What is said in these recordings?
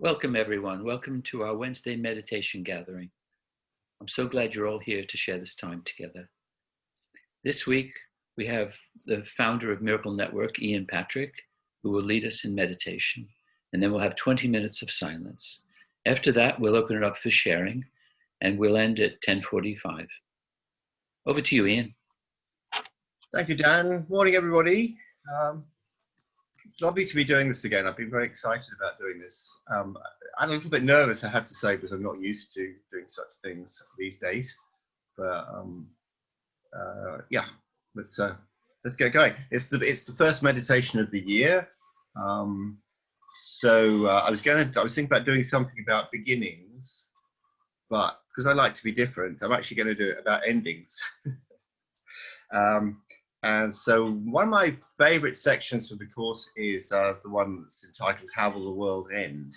Welcome, everyone. Welcome to our Wednesday meditation gathering. I'm so glad you're all here to share this time together. This week, we have the founder of Miracle Network, Ian Patrick, who will lead us in meditation, and then we'll have 20 minutes of silence. After that, we'll open it up for sharing, and we'll end at 10:45. Over to you, Ian. Thank you, Dan. Morning, everybody. It's lovely to be doing this again. I've been very excited about doing this. I'm a little bit nervous, I have to say, because I'm not used to doing such things these days. But yeah, let's get going. It's the first meditation of the year. So I was thinking about doing something about beginnings, but because I like to be different, I'm actually going to do it about endings. And so one of my favorite sections of the course is the one that's entitled How Will the World End?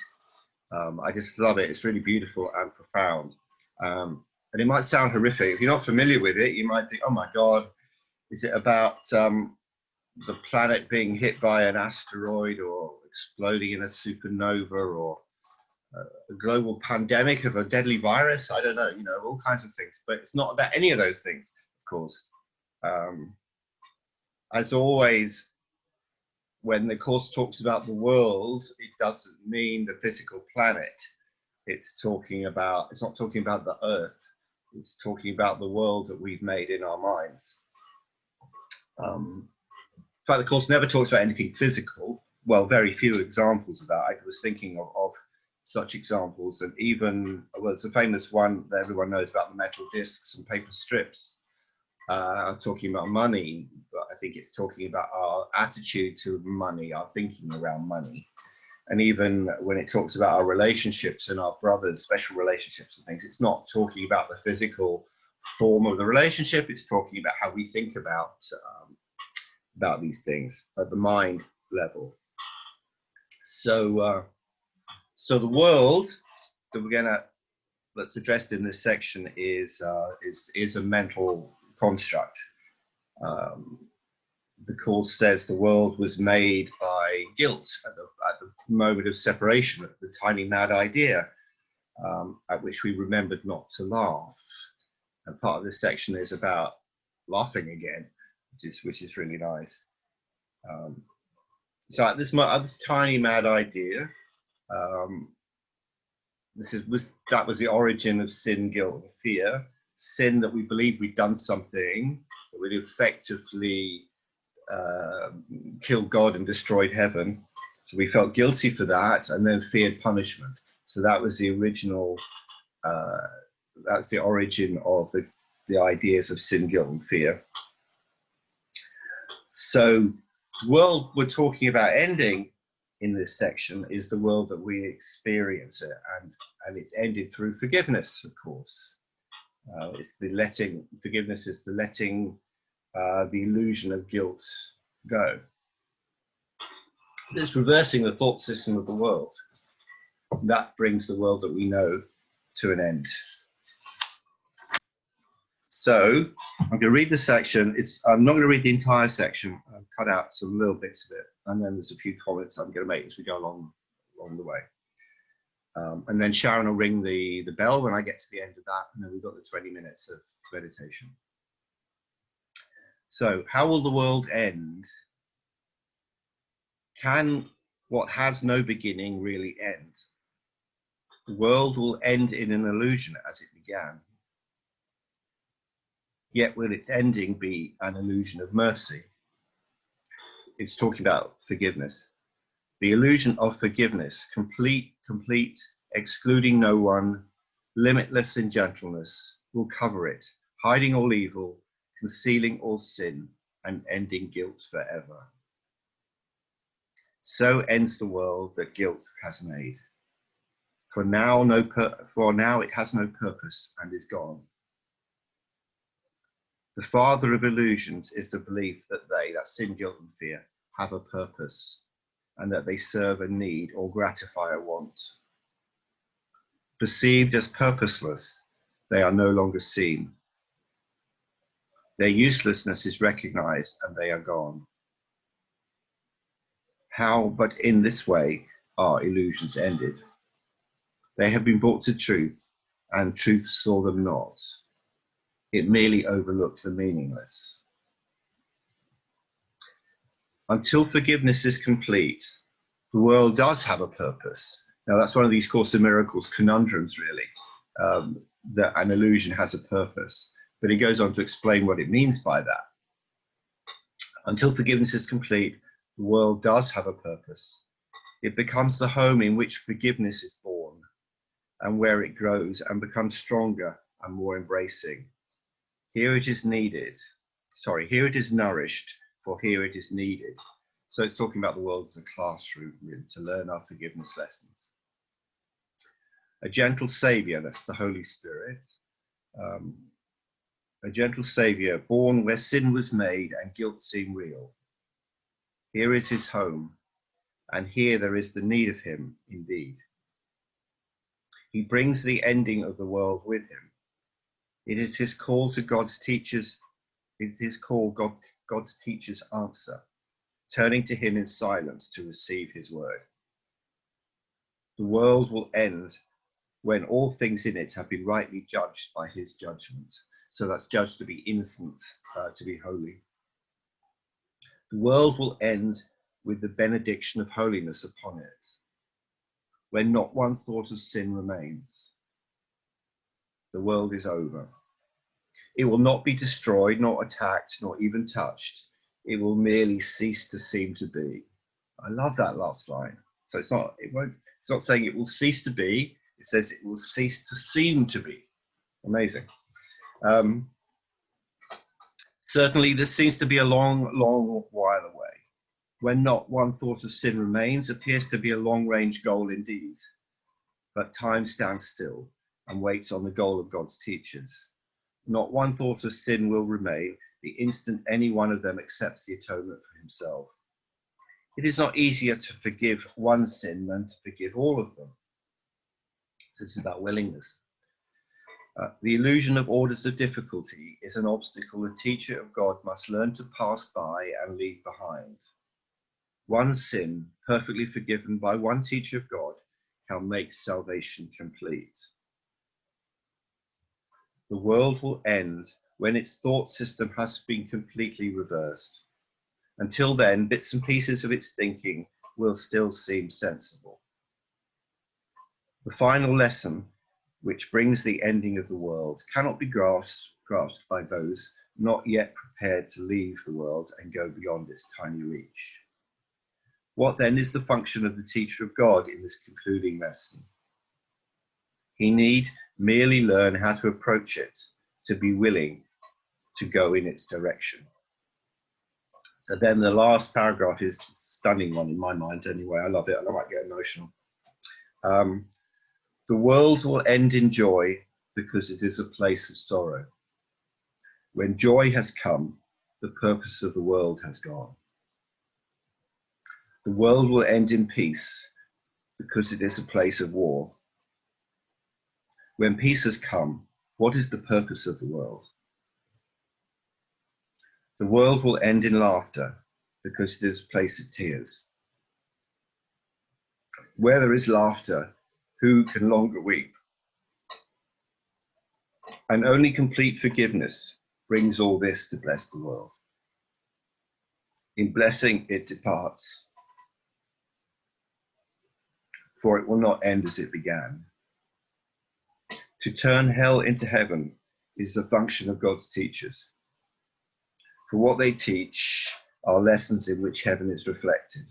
I just love it. It's really beautiful and profound. And it might sound horrific. If you're not familiar with it, you might think, oh my God, is it about the planet being hit by an asteroid or exploding in a supernova or a global pandemic of a deadly virus? I don't know, all kinds of things. But it's not about any of those things, of course. As always, when the course talks about the world, it doesn't mean the physical planet. It's not talking about the earth. It's talking about the world that we've made in our minds. In fact, the course never talks about anything physical. Well, very few examples of that. I was thinking of such examples, and even, well, it's a famous one that everyone knows about, the metal discs and paper strips. Talking about money, but I think it's talking about our attitude to money, our thinking around money. And even when it talks about our relationships and our brothers, special relationships and things, it's not talking about the physical form of the relationship, it's talking about how we think about these things at the mind level. So the world that that's addressed in this section is a mental construct. The course says the world was made by guilt at the moment of separation, at the tiny mad idea, at which we remembered not to laugh. And part of this section is about laughing again, which is really nice. So at this tiny mad idea, that was the origin of sin, guilt, and fear. Sin, that we believe we'd done something that would effectively kill God and destroyed heaven. So we felt guilty for that, and then feared punishment. So that was the original. That's the origin of the ideas of sin, guilt, and fear. So the world we're talking about ending in this section is the world that we experience it, and it's ended through forgiveness, of course. Forgiveness is the letting the illusion of guilt go. It's reversing the thought system of the world. That brings the world that we know to an end. So I'm going to read the section. I'm not going to read the entire section. I've cut out some little bits of it, and then there's a few comments I'm going to make as we go along the way. And then Sharon will ring the bell when I get to the end of that, and then we've got the 20 minutes of meditation. So, how will the world end? Can what has no beginning really end? The world will end in an illusion as it began. Yet will its ending be an illusion of mercy? It's talking about forgiveness. The illusion of forgiveness, complete, excluding no one, limitless in gentleness, will cover it, hiding all evil, concealing all sin, and ending guilt forever. So ends the world that guilt has made. For now it has no purpose and is gone. The father of illusions is the belief that that's sin, guilt, and fear, have a purpose, and that they serve a need or gratify a want. Perceived as purposeless, they are no longer seen. Their uselessness is recognized and they are gone. How but in this way are illusions ended? They have been brought to truth, and truth saw them not. It merely overlooked the meaningless. Until forgiveness is complete, the world does have a purpose. Now, that's one of these Course in Miracles conundrums, really, that an illusion has a purpose. But he goes on to explain what it means by that. Until forgiveness is complete, the world does have a purpose. It becomes the home in which forgiveness is born, and where it grows and becomes stronger and more embracing. Here it is nourished, for here it is needed. So it's talking about the world as a classroom, really, to learn our forgiveness lessons. A gentle Saviour, that's the Holy Spirit. A gentle Saviour, born where sin was made and guilt seemed real. Here is his home, and here there is the need of him indeed. He brings the ending of the world with him. It is his call to God's teachers. It is his call God's teachers answer, turning to him in silence to receive his word. The world will end when all things in it have been rightly judged by his judgment. So that's judged to be innocent, to be holy. The world will end with the benediction of holiness upon it, when not one thought of sin remains. The world is over. It will not be destroyed, nor attacked, nor even touched. It will merely cease to seem to be. I love that last line. So it's not saying it will cease to be. It says it will cease to seem to be. Amazing. Certainly, this seems to be a long, long while away. When not one thought of sin remains, appears to be a long-range goal indeed. But time stands still and waits on the goal of God's teachers. Not one thought of sin will remain the instant any one of them accepts the atonement for himself. It is not easier to forgive one sin than to forgive all of them. So this is about willingness. The illusion of orders of difficulty is an obstacle the teacher of God must learn to pass by and leave behind. One sin, perfectly forgiven by one teacher of God, can make salvation complete. The world will end when its thought system has been completely reversed. Until then, bits and pieces of its thinking will still seem sensible. The final lesson, which brings the ending of the world, cannot be grasped by those not yet prepared to leave the world and go beyond its tiny reach. What then is the function of the teacher of God in this concluding lesson? He need merely learn how to approach it, to be willing to go in its direction. So then the last paragraph is a stunning one in my mind anyway. I love it. I might get emotional. The world will end in joy because it is a place of sorrow. When joy has come, the purpose of the world has gone. The world will end in peace because it is a place of war. When peace has come, what is the purpose of the world? The world will end in laughter because it is a place of tears. Where there is laughter, who can longer weep? And only complete forgiveness brings all this to bless the world. In blessing, it departs, for it will not end as it began. To turn hell into heaven is the function of God's teachers. For what they teach are lessons in which heaven is reflected.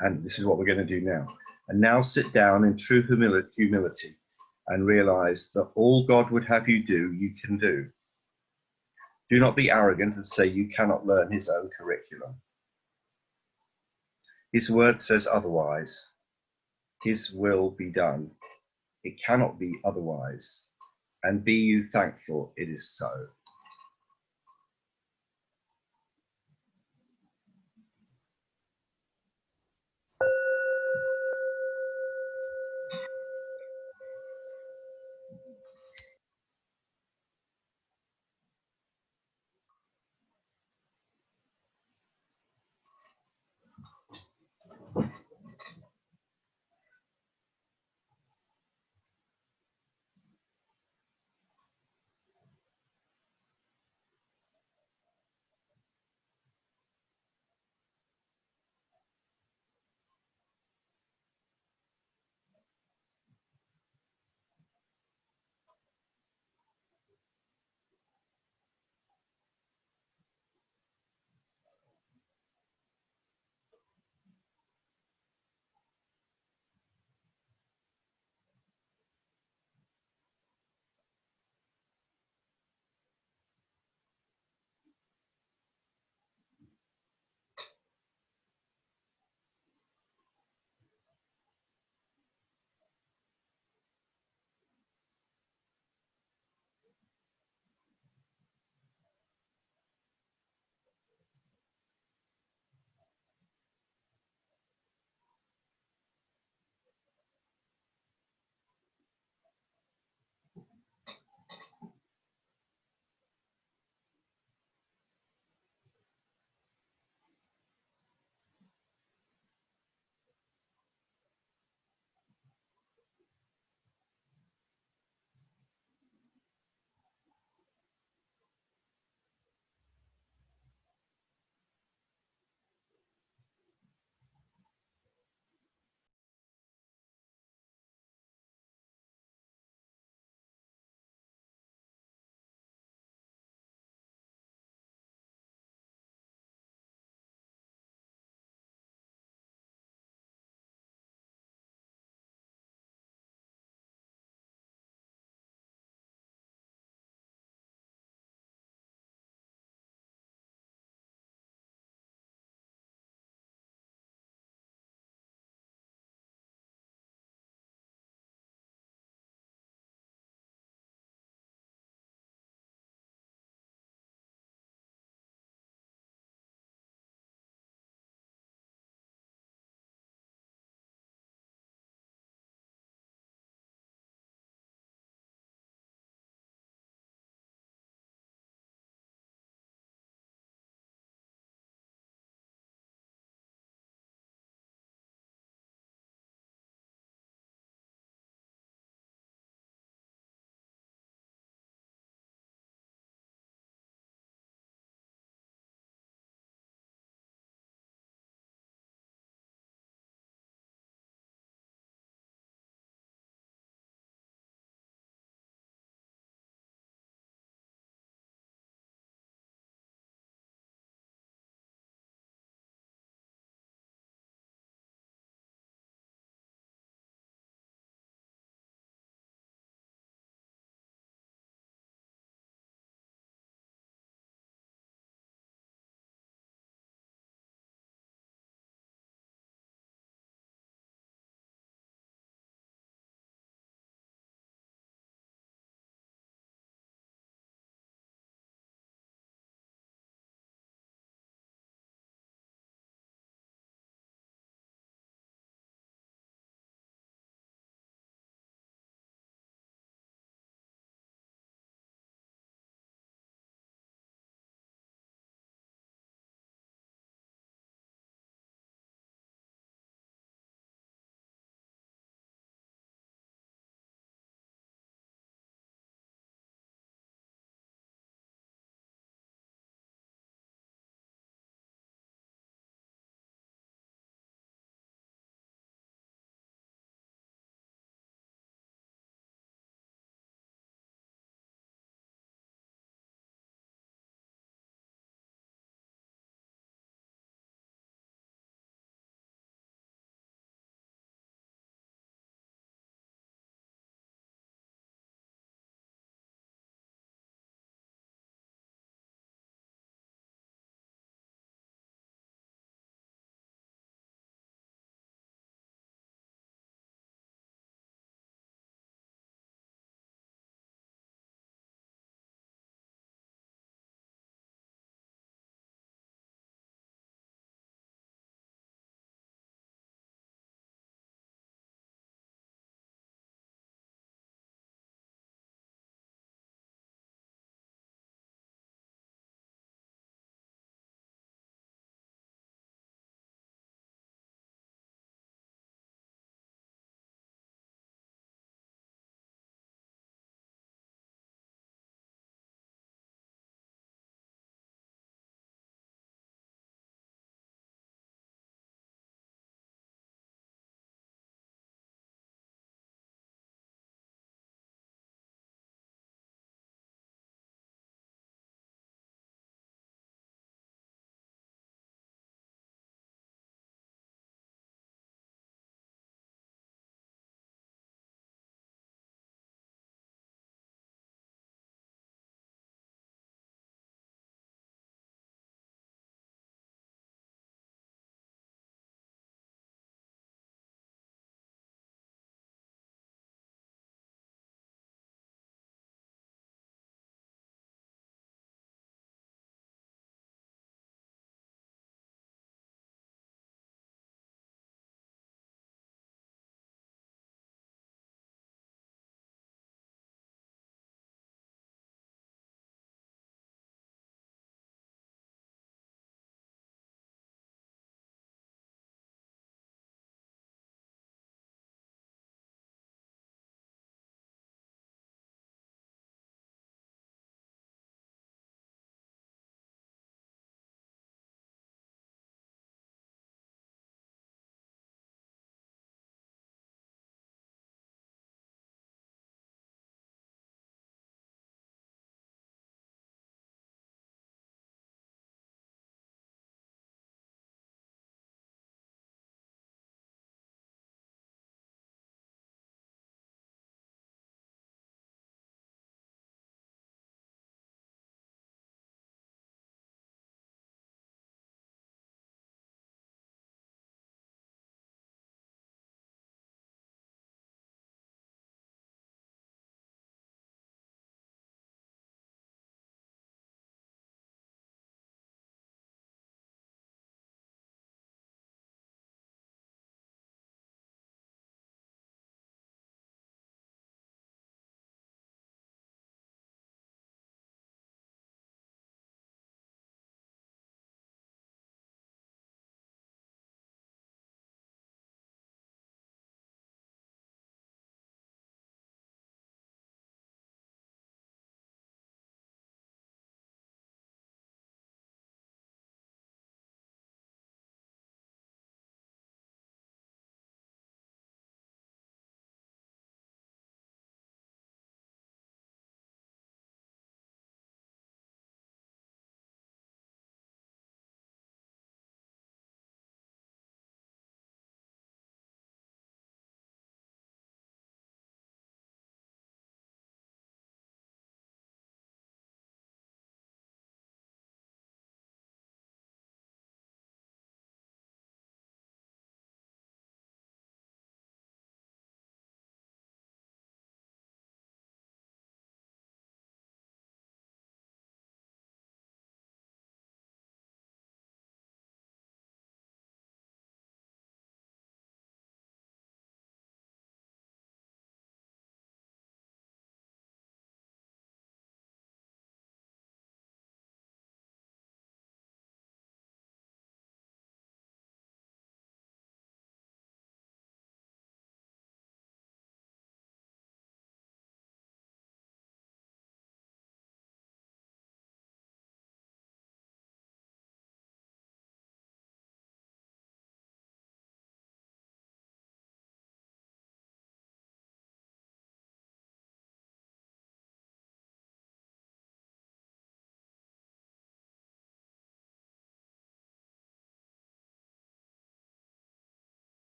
And this is what we're going to do now. And now sit down in true humility and realize that all God would have you do, you can do. Do not be arrogant and say you cannot learn his own curriculum. His word says otherwise. His will be done. It cannot be otherwise. And be you thankful it is so.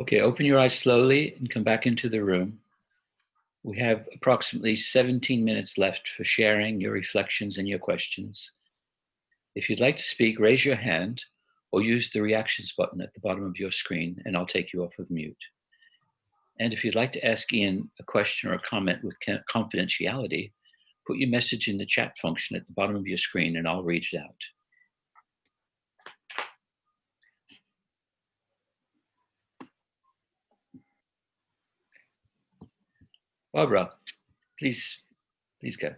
Okay, open your eyes slowly and come back into the room. We have approximately 17 minutes left for sharing your reflections and your questions. If you'd like to speak, raise your hand or use the reactions button at the bottom of your screen, and I'll take you off of mute. And if you'd like to ask Ian a question or a comment with confidentiality, put your message in the chat function at the bottom of your screen and I'll read it out. Barbara, please go.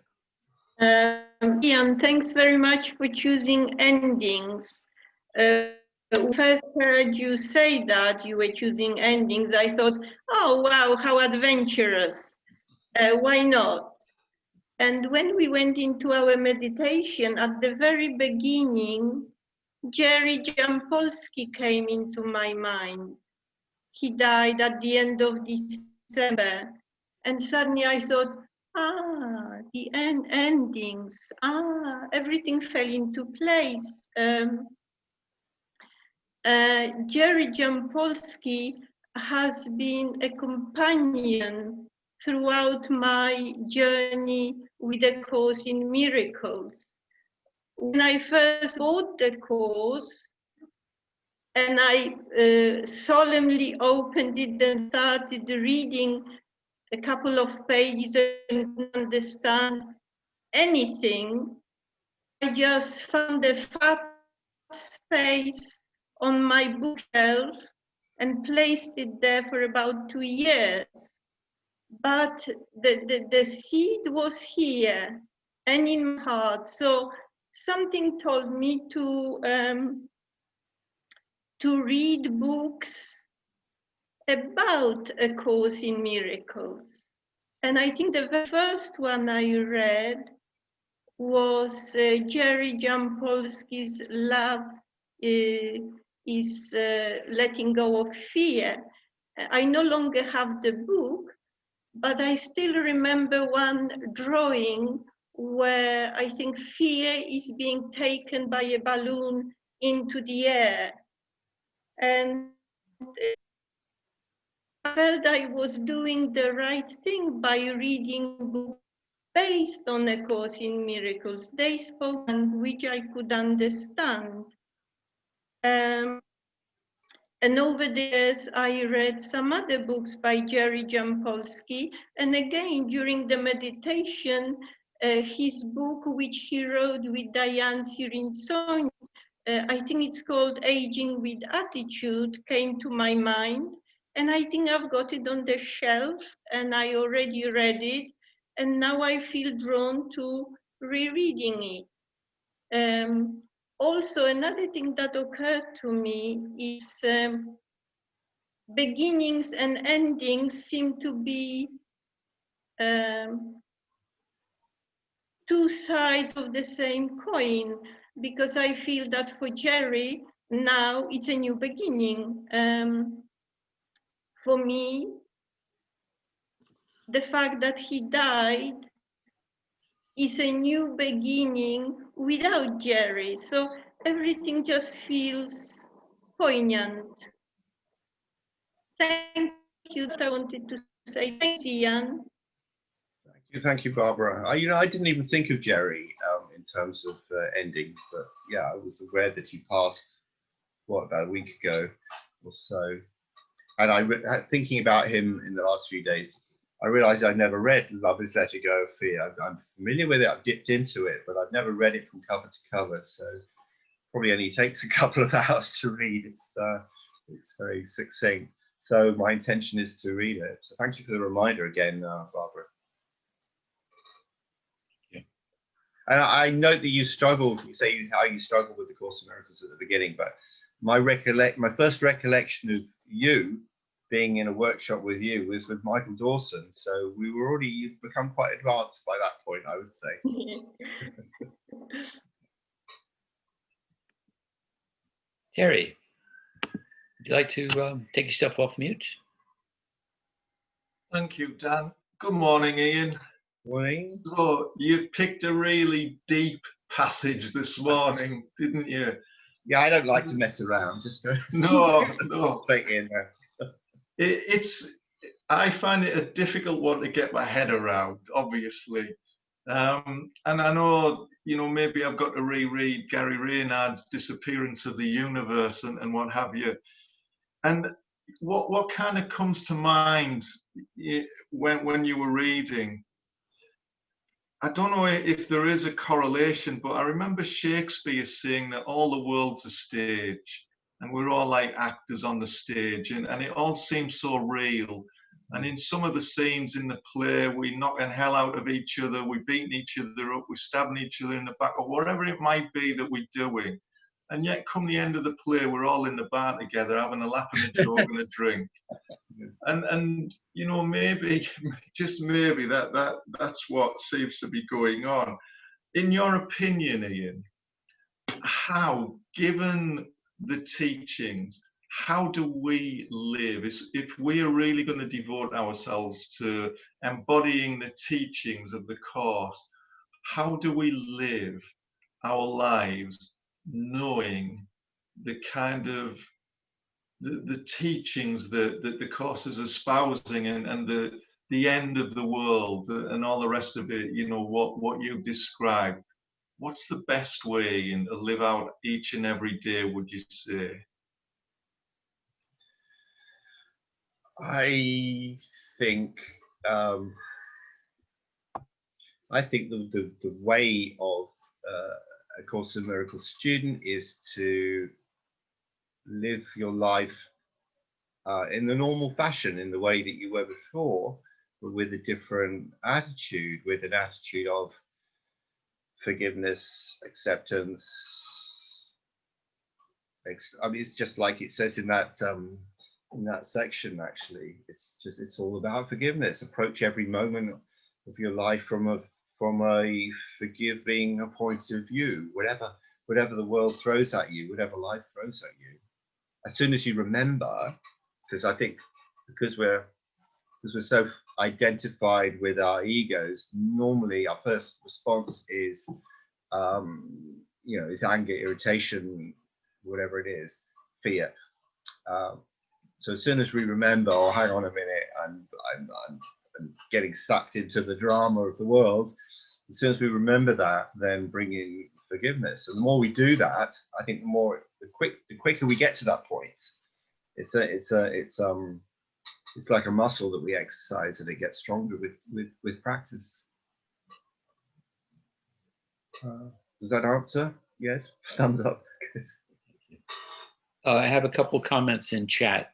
Ian, thanks very much for choosing endings. When I first heard you say that you were choosing endings, I thought, oh, wow, how adventurous. Why not? And when we went into our meditation, at the very beginning, Jerry Jampolsky came into my mind. He died at the end of December. And suddenly I thought, the endings, everything fell into place. Jerry Jampolsky has been a companion throughout my journey with the Course in Miracles. When I first bought the Course, and I solemnly opened it and started reading a couple of pages and didn't understand anything, I just found a fat space on my bookshelf and placed it there for about 2 years. But the seed was here and in my heart. So something told me to read books about A Course in Miracles. And I think the very first one I read was Jerry Jampolsky's Love is Letting Go of Fear. I no longer have the book, but I still remember one drawing where I think fear is being taken by a balloon into the air. And I felt I was doing the right thing by reading books based on A Course in Miracles. They spoke language I could understand. And over the years, I read some other books by Jerry Jampolsky. And again, during the meditation, his book, which he wrote with Diane Sirinsoni, I think it's called Aging with Attitude, came to my mind. And I think I've got it on the shelf and I already read it. And now I feel drawn to rereading it. Also, another thing that occurred to me is beginnings and endings seem to be two sides of the same coin, because I feel that for Jerry, now it's a new beginning. For me, the fact that he died is a new beginning without Jerry. So everything just feels poignant. Thank you, that I wanted to say. Thanks, Ian. Thank you, Barbara. I didn't even think of Jerry in terms of endings, but yeah, I was aware that he passed, about a week ago or so. And thinking about him in the last few days, I realized I'd never read Love is Letting Go of Fear. I'm familiar with it, I've dipped into it, but I've never read it from cover to cover. So probably only takes a couple of hours to read. It's very succinct. So my intention is to read it. So thank you for the reminder again, Barbara. Yeah. And I note that you struggled, you say how you struggled with the Course in Miracles at the beginning, but my first recollection of you being in a workshop with you was with Michael Dawson. So you've become quite advanced by that point, I would say. Terry, would you like to take yourself off mute? Thank you, Dan. Good morning, Ian. Morning. So you picked a really deep passage this morning, didn't you? Yeah, I don't like to mess around. Just go No. straight in there. I find it a difficult one to get my head around, obviously. And I know, maybe I've got to reread Gary Reynard's Disappearance of the Universe and what have you. And what kind of comes to mind when you were reading? I don't know if there is a correlation, but I remember Shakespeare saying that all the world's a stage and we're all like actors on the stage, and it all seems so real. And in some of the scenes in the play, we're knocking hell out of each other, we're beating each other up, we're stabbing each other in the back, or whatever it might be that we're doing. And yet, come the end of the play, we're all in the bar together, having a laugh and a joke and a drink. And maybe, just maybe, that's what seems to be going on. In your opinion, Ian, how, given the teachings, how do we live? If we are really going to devote ourselves to embodying the teachings of the Course, how do we live our lives knowing the kind of the teachings that the Course is espousing, and the end of the world and all the rest of it, what you've described? What's the best way to live out each and every day, would you say? I think the way of a Course in Miracles student is to live your life in the normal fashion, in the way that you were before, but with a different attitude, with an attitude of forgiveness, acceptance. I mean, it's just like it says in that section. Actually, it's all about forgiveness. Approach every moment of your life from a forgiving point of view. Whatever the world throws at you, whatever life throws at you, as soon as you remember, because I think because we're so identified with our egos, normally our first response is is anger, irritation, whatever it is, fear. So as soon as we remember, oh, hang on a minute, I'm getting sucked into the drama of the world. As soon as we remember that, then bring in forgiveness. And the more we do that, I think the quicker we get to that point. It's like a muscle that we exercise, and it gets stronger with practice. Does that answer? Yes. Thumbs up. I have a couple comments in chat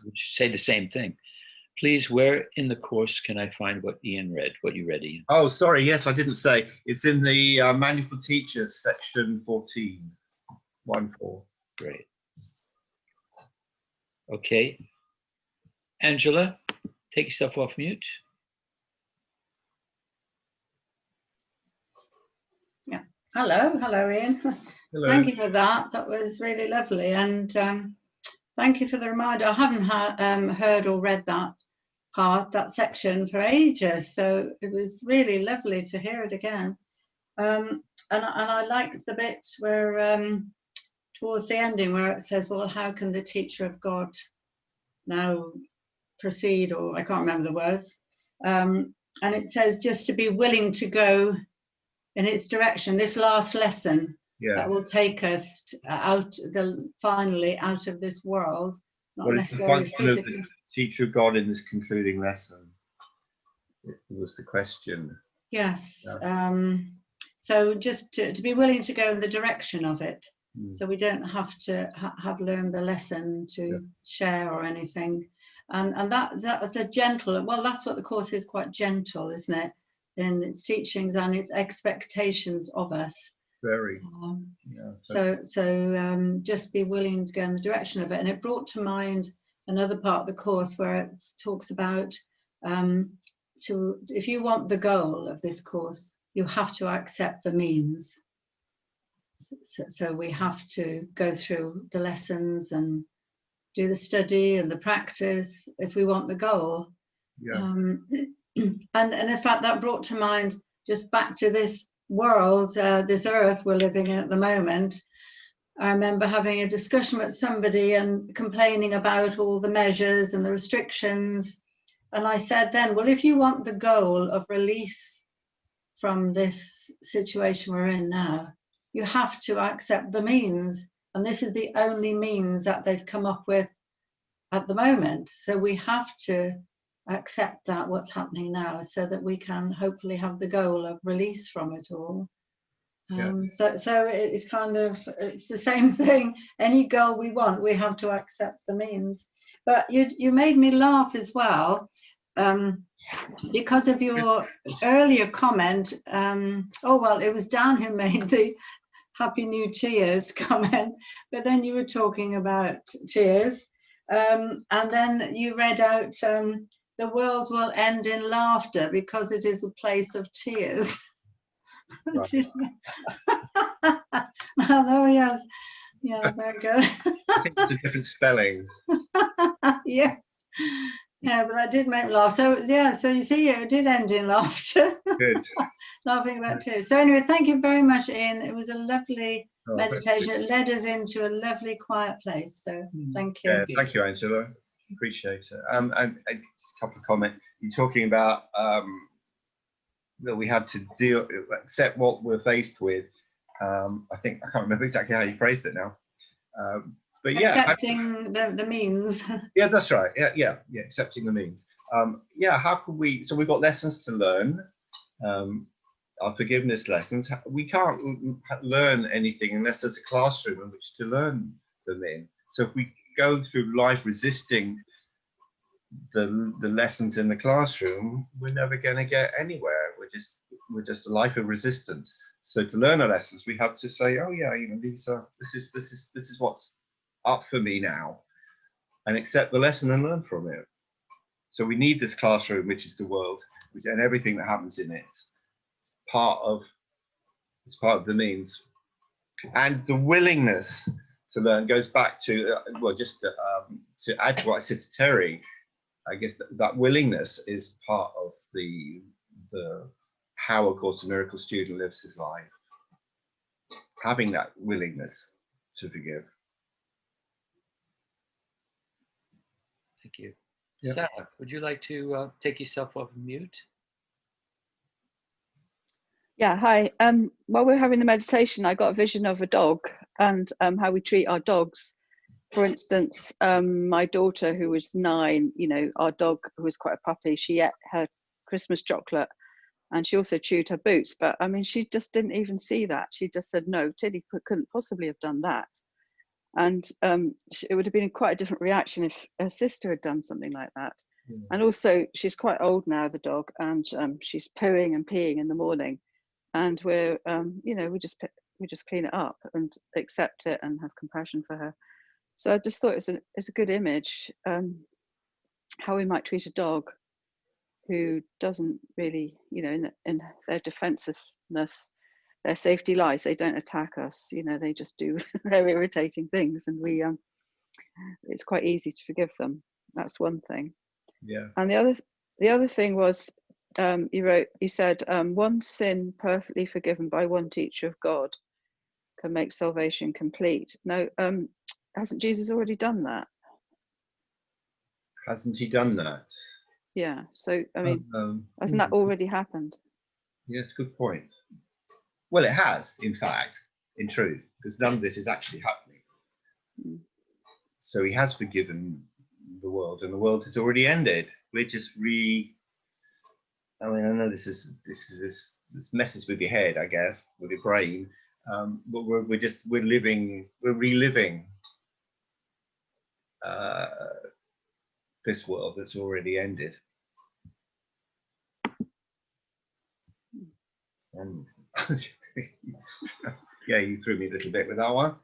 which say the same thing. Please, where in the Course can I find what Ian read, what you read, Ian? Oh, sorry. Yes, I didn't say. It's in the Manual for Teachers, section 14. 1.4. Great. Okay. Angela, take yourself off mute. Yeah. Hello, Ian. Hello. Thank you for that. That was really lovely, and thank you for the reminder. I haven't heard or read that section for ages, so it was really lovely to hear it again. And I liked the bit where towards the ending, where it says, well, how can the teacher of God now proceed, or I can't remember the words, and it says just to be willing to go in its direction, this last lesson. Yeah. That will take us finally out of this world, not necessarily physically. The teacher of God in this concluding lesson? It was the question. Yes. Yeah. So just to be willing to go in the direction of it, so we don't have to have learned the lesson to share or anything. And that's a gentle. Well, that's what the Course is, quite gentle, isn't it? In its teachings and its expectations of us. Very. So just be willing to go in the direction of it. And it brought to mind another part of the Course where it talks about if you want the goal of this Course, you have to accept the means. So we have to go through the lessons and do the study and the practice if we want the goal. Yeah. And in fact, that brought to mind just back to this world, this earth we're living in at the moment. I remember having a discussion with somebody and complaining about all the measures and the restrictions. And I said then, well, if you want the goal of release from this situation we're in now, you have to accept the means. And this is the only means that they've come up with at the moment. So we have to accept that what's happening now, so that we can hopefully have the goal of release from it all. So it's kind of, it's the same thing. Any goal we want, we have to accept the means. But you made me laugh as well, because of your earlier comment. Oh, well, it was Dan who made the Happy New Tears comment, but then you were talking about tears, and then you read out, the world will end in laughter because it is a place of tears. Right. Oh, yes. Yeah, very good. I think it's a different spelling. Yes. Yeah, but that did make me laugh. So, yeah, so you see, it did end in laughter. Good. Laughing about tears. So anyway, thank you very much, Ian. It was a lovely meditation. Thank you. It led us into a lovely quiet place. So thank you. Yeah, thank you, Angela. Appreciate it. And just a couple of comments. You're talking about that we had to accept what we're faced with. I think, I can't remember exactly how you phrased it now. But yeah, accepting the means. Yeah, that's right. Yeah, accepting the means. Yeah, how could we? So we've got lessons to learn. Our forgiveness lessons. We can't learn anything unless there's a classroom in which to learn them in. So if we go through life resisting the lessons in the classroom, we're never going to get anywhere. We're just a life of resistance. So to learn our lessons, we have to say, oh yeah, this is what's up for me now, and accept the lesson and learn from it. So we need this classroom, which is the world, and everything that happens in it. It's part of the means, and the willingness to learn goes back to well, just to add to what I said to Terry. I guess that willingness is part of the how a Course in Miracles student lives his life. Having that willingness to forgive. Thank you. Yeah. Sarah, would you like to take yourself off mute? Yeah, hi. While we're having the meditation, I got a vision of a dog and how we treat our dogs. For instance, my daughter, who was 9, our dog, who was quite a puppy, she ate her Christmas chocolate and she also chewed her boots. But I mean, she just didn't even see that. She just said, no, Tilly couldn't possibly have done that. And it would have been quite a different reaction if her sister had done something like that. Mm. And also, she's quite old now, the dog, and she's pooing and peeing in the morning. And we're, we just clean it up and accept it and have compassion for her. So I just thought it's a good image, how we might treat a dog who doesn't really, in their defensiveness, their safety lies. They don't attack us, they just do their irritating things, and it's quite easy to forgive them. That's one thing. Yeah. And the other thing was, you said, one sin perfectly forgiven by one teacher of God can make salvation complete. No, hasn't Jesus already done that? Hasn't he done that? Yeah. So I mean, hasn't that already happened? Yes, good point. Well, it has, in fact, in truth, because none of this is actually happening. Mm. So he has forgiven the world, and the world has already ended. We're just I know this messes with your head, I guess, with your brain, but we're reliving this world that's already ended. And yeah, you threw me a little bit with that one.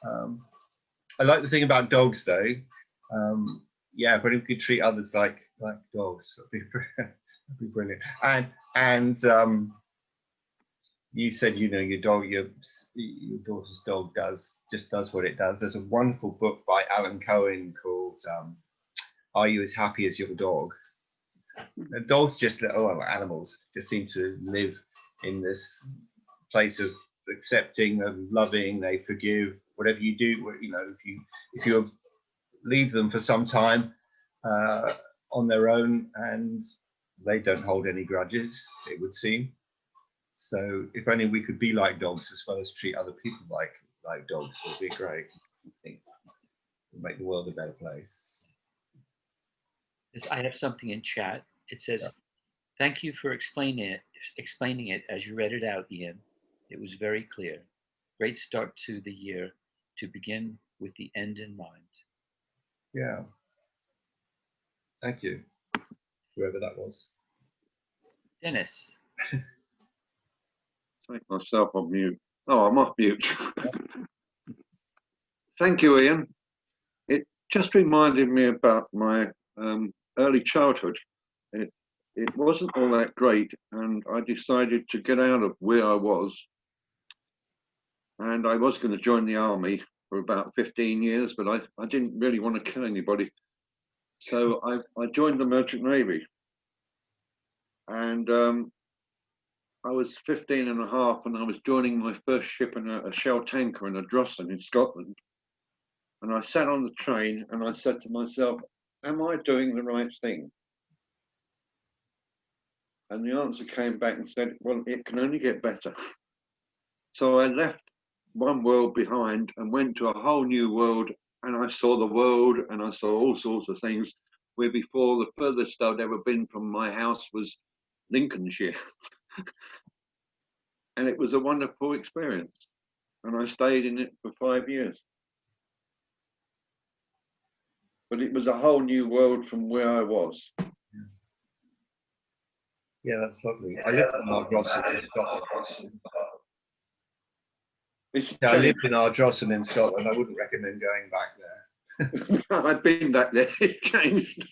I like the thing about dogs, though. Yeah, but if we could treat others like dogs, that'd be brilliant. And you said, your daughter's dog does what it does. There's a wonderful book by Alan Cohen called "Are You as Happy as Your Dog?" And dogs animals just seem to live in this place of accepting and loving. They forgive whatever you do, you know, if you leave them for some time on their own, and they don't hold any grudges, it would seem. So if only we could be like dogs as well as treat other people like dogs, would be great. I think it would make the world a better place. I have something in chat. It says, Yeah. "Thank you for explaining it as you read it out, Ian. It was very clear. Great start to the year to begin with the end in mind." Yeah. Thank you, whoever that was. Dennis. Take myself on mute. Oh, I'm off mute. Thank you, Ian. It just reminded me about my early childhood. It wasn't all that great, and I decided to get out of where I was. And I was going to join the army for about 15 years, but I didn't really want to kill anybody. So I joined the Merchant Navy. And I was 15 and a half, and I was joining my first ship in a shell tanker in a Drossen in Scotland. And I sat on the train and I said to myself, am I doing the right thing? And the answer came back and said, well, it can only get better. So I left one world behind and went to a whole new world, and I saw the world and I saw all sorts of things, where before the furthest I'd ever been from my house was Lincolnshire. And it was a wonderful experience. And I stayed in it for 5 years. But it was a whole new world from where I was. Yeah, that's lovely. I lived in Ardrossan in Scotland. I lived in Ardrossan in Scotland. I wouldn't recommend going back there. I've been back there. It's changed.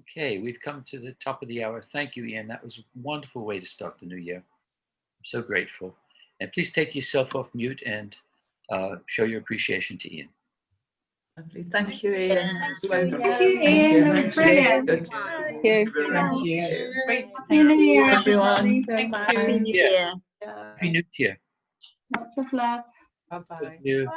Okay, we've come to the top of the hour. Thank you, Ian. That was a wonderful way to start the new year. I'm so grateful. And please take yourself off mute and show your appreciation to Ian. Lovely. Thank you, Ian. Thank you, Ian. That was brilliant. Good. Thank you. Thank you. Happy New Year, Everyone. everybody. Happy New Year. Lots of love. Bye-bye. Thank you.